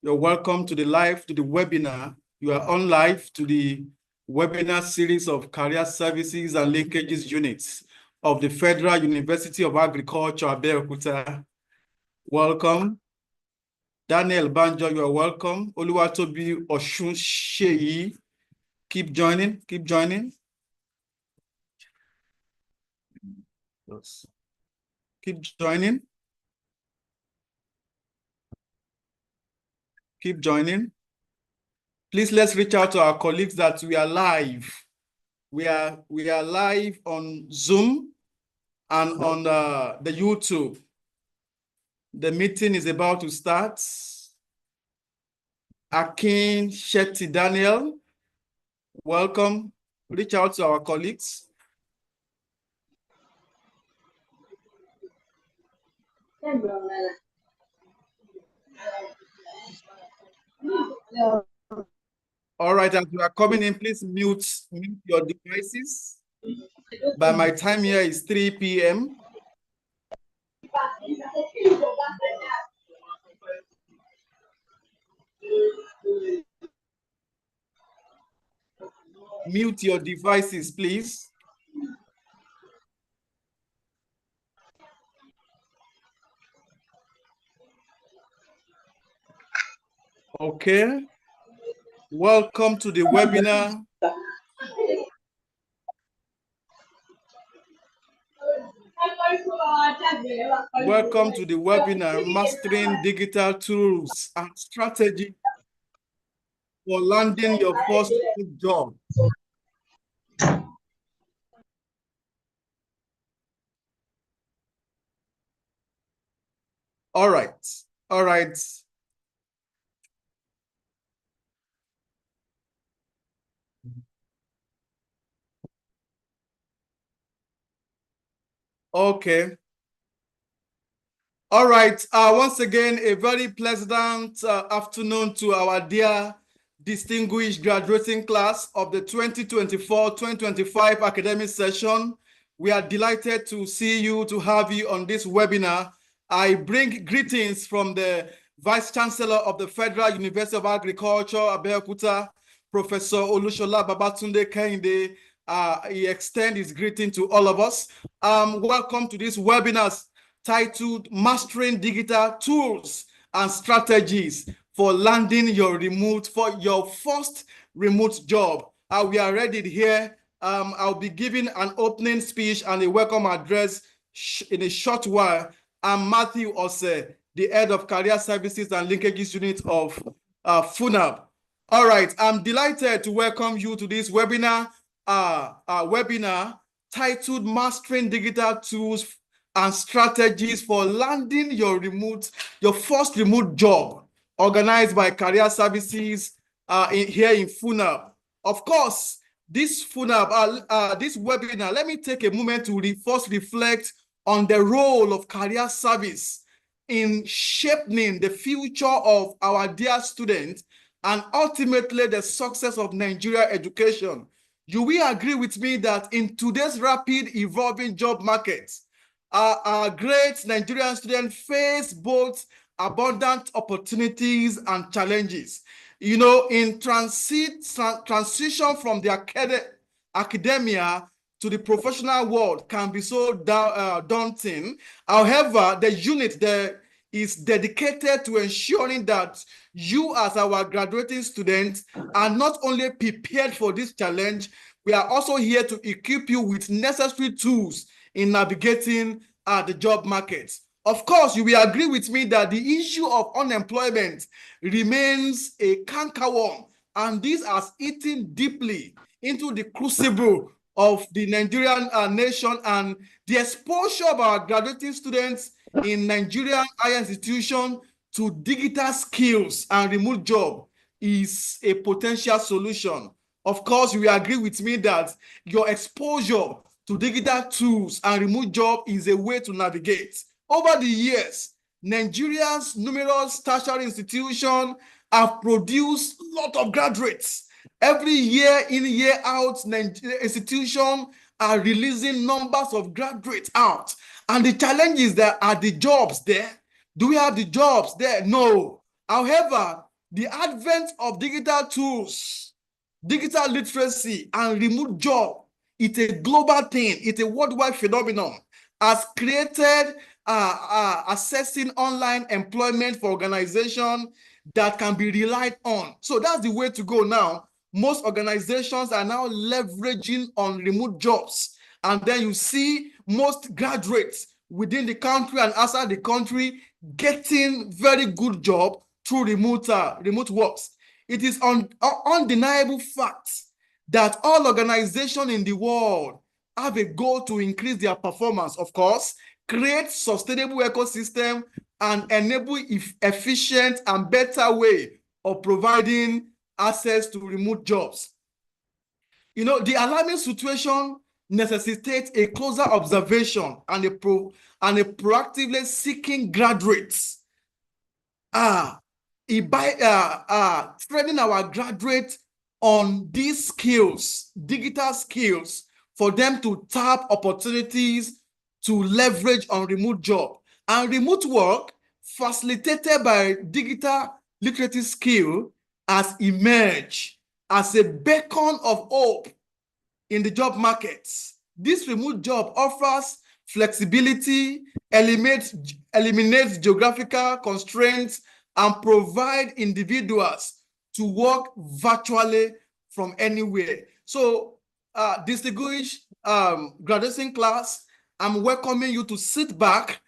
You're welcome to the webinar. You are on live to the webinar series of career services and linkages units of the Federal University of Agriculture, Abeokuta. Welcome. Daniel Banjo, you are welcome. Oluwatobi Oshun-Sheyi, keep joining. Yes. Keep joining. Please let's reach out to our colleagues that we are live. We are live on Zoom and on the YouTube. The meeting is about to start. Akin Shetty Daniel, welcome. Reach out to our colleagues. All right, as you are coming in, please mute your devices. By my time here is 3 p.m. Mute your devices, please. Okay. Welcome to the webinar. Welcome to the webinar, Mastering Digital Tools and Strategy for Landing Your First Job. All right. Okay. All right. Once again, a very pleasant afternoon to our dear distinguished graduating class of the 2024-2025 academic session. We are delighted to see you, to have you on this webinar. I bring greetings from the Vice Chancellor of the Federal University of Agriculture, Abeokuta, Professor Olushola Babatunde Kehinde. He extends his greeting to all of us. Welcome to this webinar titled Mastering Digital Tools and Strategies for Landing Your First Remote Job. We are ready here. I'll be giving an opening speech and a welcome address in a short while. I'm Matthew Ose, the head of Career Services and Linkages Unit of FUNAB. All right, I'm delighted to welcome you to this webinar titled Mastering Digital Tools and Strategies for Landing Your First Remote Job, organized by Career Services here in FUNAB. Of course, this webinar, let me take a moment to first reflect on the role of career service in shaping the future of our dear students and ultimately the success of Nigeria education. You will agree with me that in today's rapid evolving job market, our great Nigerian students face both abundant opportunities and challenges. You know, in transition from the academia to the professional world can be so daunting. However, the unit there is dedicated to ensuring that you as our graduating students are not only prepared for this challenge, we are also here to equip you with necessary tools in navigating the job market. Of course, you will agree with me that the issue of unemployment remains a cankerworm, and this has eaten deeply into the crucible of the Nigerian nation, and the exposure of our graduating students in Nigerian higher institutions to digital skills and remote job is a potential solution. Of course, you will agree with me that your exposure to digital tools and remote job is a way to navigate. Over the years, Nigeria's numerous tertiary institutions have produced a lot of graduates. Every year in, year out, institutions are releasing numbers of graduates out. And the challenge is that, are the jobs there? Do we have the jobs there? No. However, The advent of digital tools, digital literacy, and remote job, it's a global thing, it's a worldwide phenomenon, has created assessing online employment for organizations that can be relied on. So that's the way to go now. Most organizations are now leveraging on remote jobs. And then you see most graduates within the country and outside the country getting very good job through remote works. It is undeniable fact that all organizations in the world have a goal to increase their performance, of course, create sustainable ecosystem, and enable efficient and better way of providing access to remote jobs. You know, the alarming situation necessitates a closer observation and a proactively seeking graduates. Training our graduates on these skills, digital skills, for them to tap opportunities to leverage on remote job. And remote work facilitated by digital literacy skill has emerged as a beacon of hope in the job markets. This remote job offers flexibility, eliminates geographical constraints, and provide individuals to work virtually from anywhere. So, distinguished graduation class, I'm welcoming you to sit back.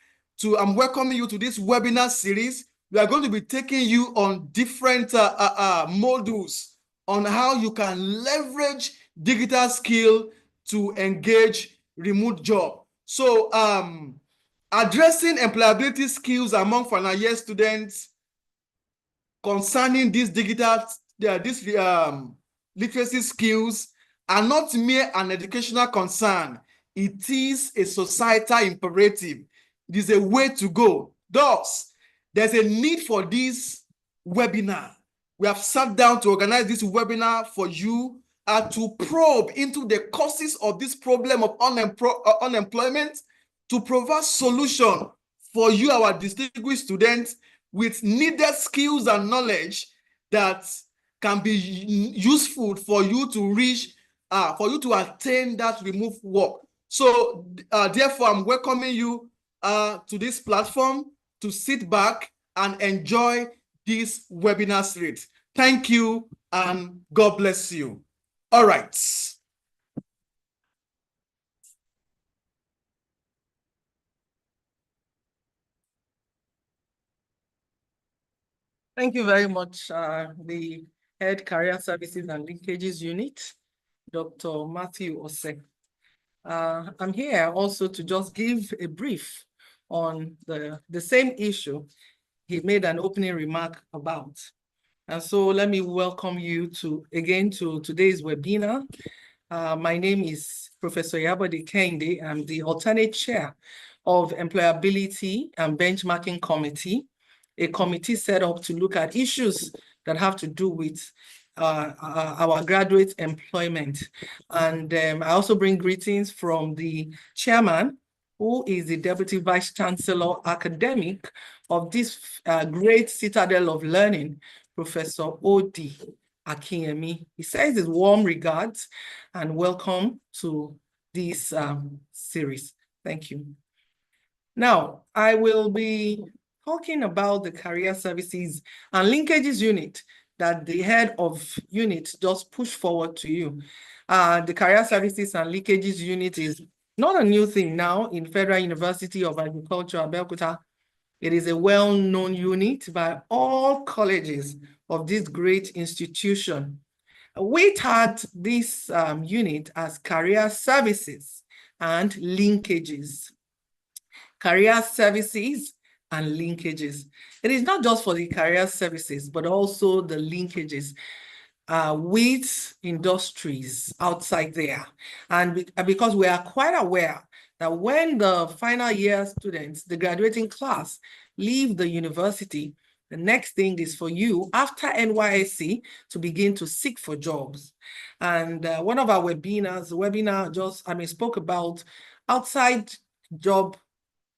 I'm welcoming you to this webinar series. We are going to be taking you on different modules on how you can leverage digital skill to engage remote job. So, addressing employability skills among final year students concerning these digital literacy skills are not mere an educational concern. It is a societal imperative. It is a way to go. Thus, there's a need for this webinar. We have sat down to organize this webinar for you to probe into the causes of this problem of unemployment, to provide solution for you, our distinguished students, with needed skills and knowledge that can be useful for you to reach, for you to attain that remote work. So therefore, I'm welcoming you to this platform to sit back and enjoy this webinar series. Thank you and God bless you. All right. Thank you very much, the Head Career Services and Linkages Unit, Dr. Matthew Ose. I'm here also to just give a brief on the same issue he made an opening remark about. And so let me welcome you again to today's webinar. My name is Professor Yabode Kehinde. I'm the alternate chair of Employability and Benchmarking Committee, a committee set up to look at issues that have to do with our graduate employment. And I also bring greetings from the chairman, who is the Deputy Vice Chancellor Academic of this great citadel of learning, Professor Odi Akinyemi. He says his warm regards and welcome to this series. Thank you. Now, I will be talking about the Career Services and Linkages Unit that the head of unit just pushed forward to you. The Career Services and Linkages Unit is not a new thing now in Federal University of Agriculture, Abeokuta. It is a well-known unit by all colleges of this great institution. We tag this unit as Career Services and Linkages. Career Services and Linkages. It is not just for the career services, but also the linkages with industries outside there. And because we are quite aware that when the final year students, the graduating class, leave the university, the next thing is for you, after NYSC, to begin to seek for jobs. And one of our webinars, spoke about outside job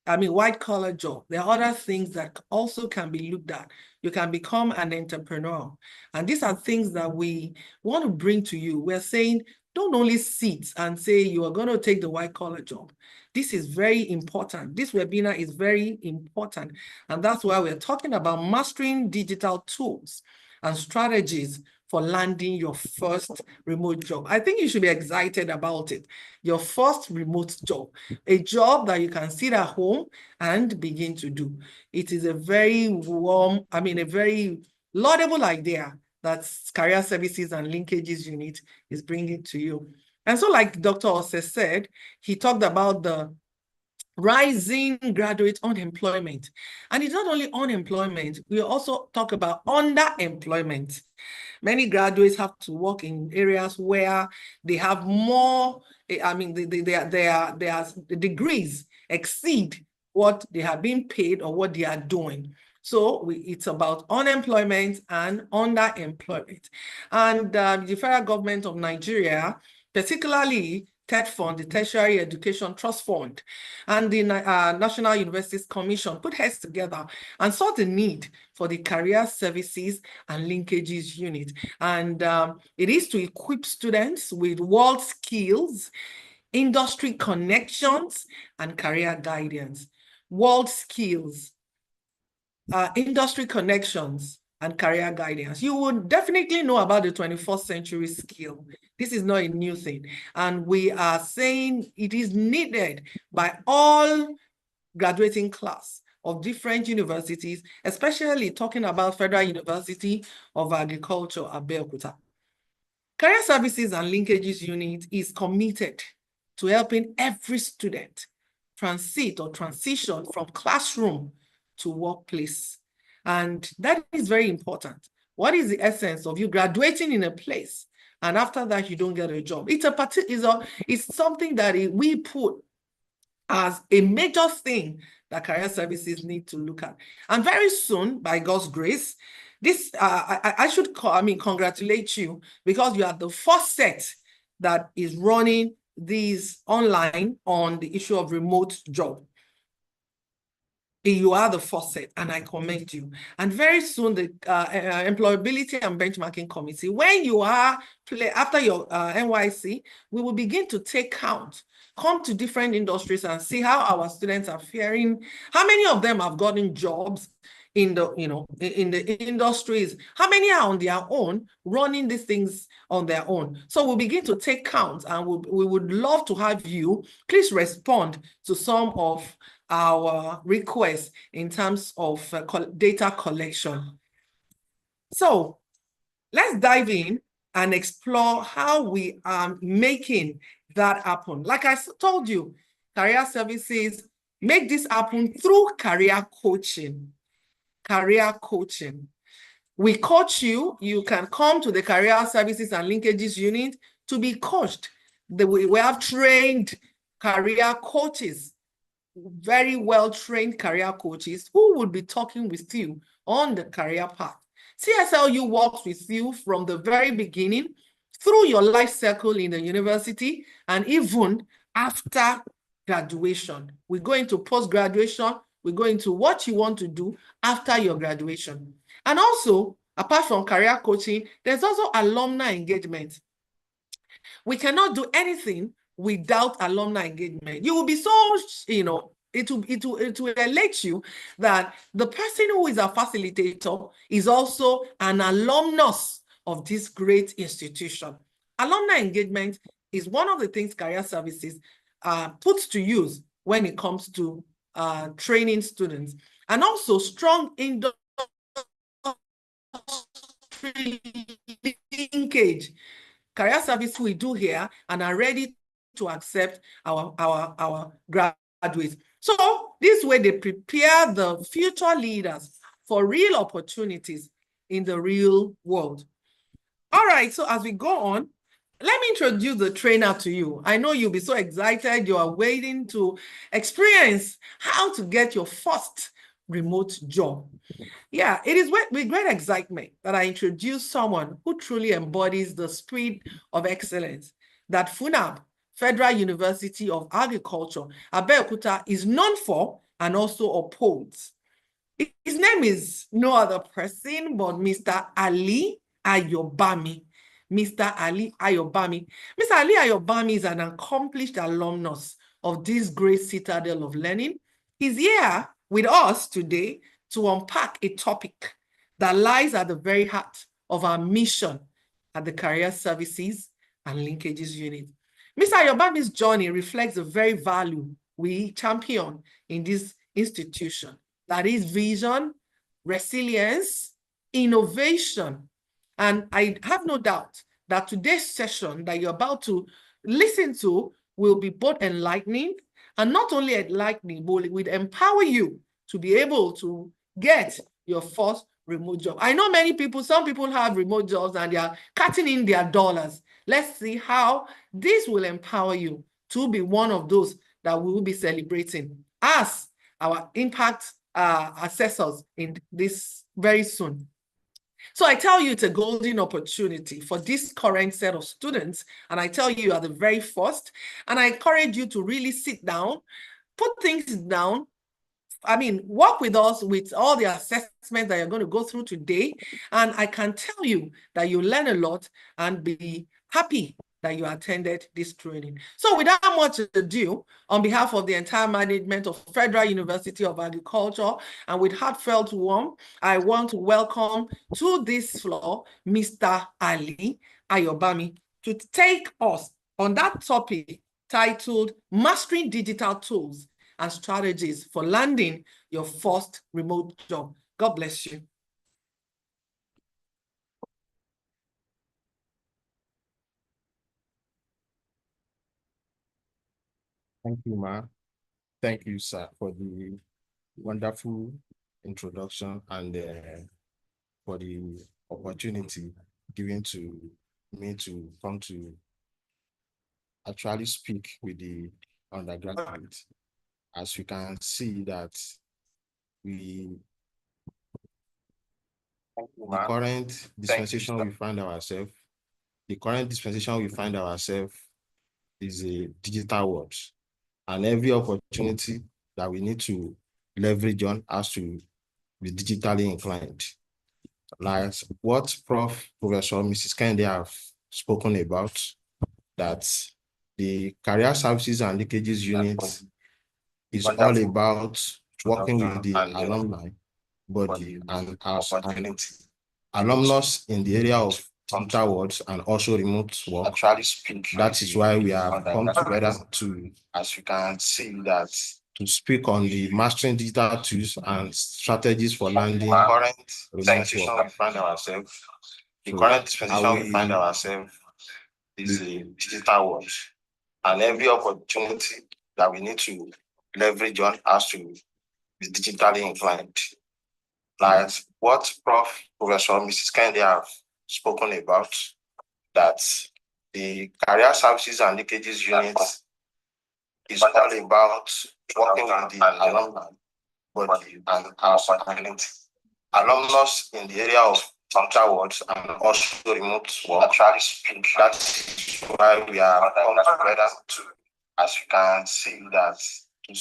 white collar job. There are other things that also can be looked at. You can become an entrepreneur. And these are things that we want to bring to you. We're saying, don't only sit and say you are going to take the white collar job. This is very important. This webinar is very important. And that's why we're talking about mastering digital tools and strategies for landing your first remote job. I think you should be excited about it. Your first remote job, a job that you can sit at home and begin to do. It is a very a very laudable idea that Career Services and Linkages Unit is bringing to you. And so like Dr. Ose said, he talked about the rising graduate unemployment. And it's not only unemployment, we also talk about underemployment. Many graduates have to work in areas where they have more, their degrees exceed what they have been paid or what they are doing. So it's about unemployment and underemployment. And the federal government of Nigeria, particularly TETFund, the Tertiary Education Trust Fund, and the National Universities Commission put heads together and saw the need for the Career Services and Linkages Unit. And it is to equip students with world skills, industry connections, and career guidance. World skills, industry connections, and career guidance. You would definitely know about the 21st century skill. This is not a new thing. And we are saying it is needed by all graduating class of different universities, especially talking about Federal University of Agriculture, Abeokuta. Career Services and Linkages Unit is committed to helping every student transit or transition from classroom to workplace. And that is very important. What is the essence of you graduating in a place and after that you don't get a job? It's something that we put as a major thing that Career Services need to look at. And very soon, by God's grace, this I should congratulate you, because you are the first set that is running these online on the issue of remote job. You are the first set, and I commend you. And very soon, the Employability and Benchmarking Committee, when you are, after your NYC, we will begin to take count, come to different industries and see how our students are faring, how many of them have gotten jobs in the, in the industries, how many are on their own, running these things on their own. So we'll begin to take count, and we would love to have you, please respond to some of our requests in terms of data collection. So let's dive in and explore how we are making that happen. Like I told you, Career Services make this happen through career coaching. Career coaching. We coach you. You can come to the Career Services and Linkages Unit to be coached. We have trained career coaches, very well-trained career coaches who will be talking with you on the career path. CSLU works with you from the very beginning through your life cycle in the university and even after graduation. We go into post-graduation, we go into what you want to do after your graduation. And also, apart from career coaching, there's also alumni engagement. We cannot do anything without alumni engagement. You will be so, it will elate you that the person who is a facilitator is also an alumnus of this great institution. Alumni engagement is one of the things Career Services puts to use when it comes to training students. And also strong industry linkage. Career Service we do here and are ready to accept our graduates. So this way they prepare the future leaders for real opportunities in the real world. All right, so as we go on, let me introduce the trainer to you. I know you'll be so excited. You are waiting to experience how to get your first remote job. Yeah, it is with great excitement that I introduce someone who truly embodies the spirit of excellence that FUNAB, Federal University of Agriculture, Abeokuta, is known for and also upholds. His name is no other person but Mr. Ali Ayobami. Mr. Ali Ayobami. Mr. Ali Ayobami is an accomplished alumnus of this great citadel of learning. He's here with us today to unpack a topic that lies at the very heart of our mission at the Career Services and Linkages Unit. Mr. Ayobami's journey reflects the very value we champion in this institution. That is vision, resilience, innovation. And I have no doubt that today's session that you're about to listen to will be both enlightening and not only enlightening, but it will empower you to be able to get your first remote job. I know some people have remote jobs and they are cutting in their dollars. Let's see how this will empower you to be one of those that we will be celebrating as our impact assessors in this very soon. So I tell you, it's a golden opportunity for this current set of students. And I tell you, you are the very first. And I encourage you to really sit down, put things down. I mean, work with us with all the assessments that you're going to go through today. And I can tell you that you learn a lot and be happy that you attended this training. So without much ado, on behalf of the entire management of Federal University of Agriculture and with heartfelt warmth, I want to welcome to this floor, Mr. Ali Ayobami, to take us on that topic titled Mastering Digital Tools and Strategies for Landing Your First Remote Job. God bless you. Thank you, Ma. Thank you, sir, for the wonderful introduction and for the opportunity given to me to come to actually speak with the undergraduate. As you can see that the current dispensation we find ourselves is a digital world. And every opportunity that we need to leverage on has to be digitally inclined. Like what Professor Mrs. Kennedy have spoken about, that the Career Services and Linkages Unit is all about working with the alumni body and as an alumnus in the area of digital worlds and also remote work. That is why we have come together to, as you can see, that to speak on the mastering digital tools and strategies for landing remote work. The current dispensation we find ourselves is a digital world, and every opportunity that we need to leverage on has to be digitally inclined. Like what Professor Mrs. Kennedy have spoken about, that the Career Services and Linkages Unit is all about working with the alumni body and our community. Alumnus in the area of digital worlds and also remote work. That is why we are come together to, as you can see, that to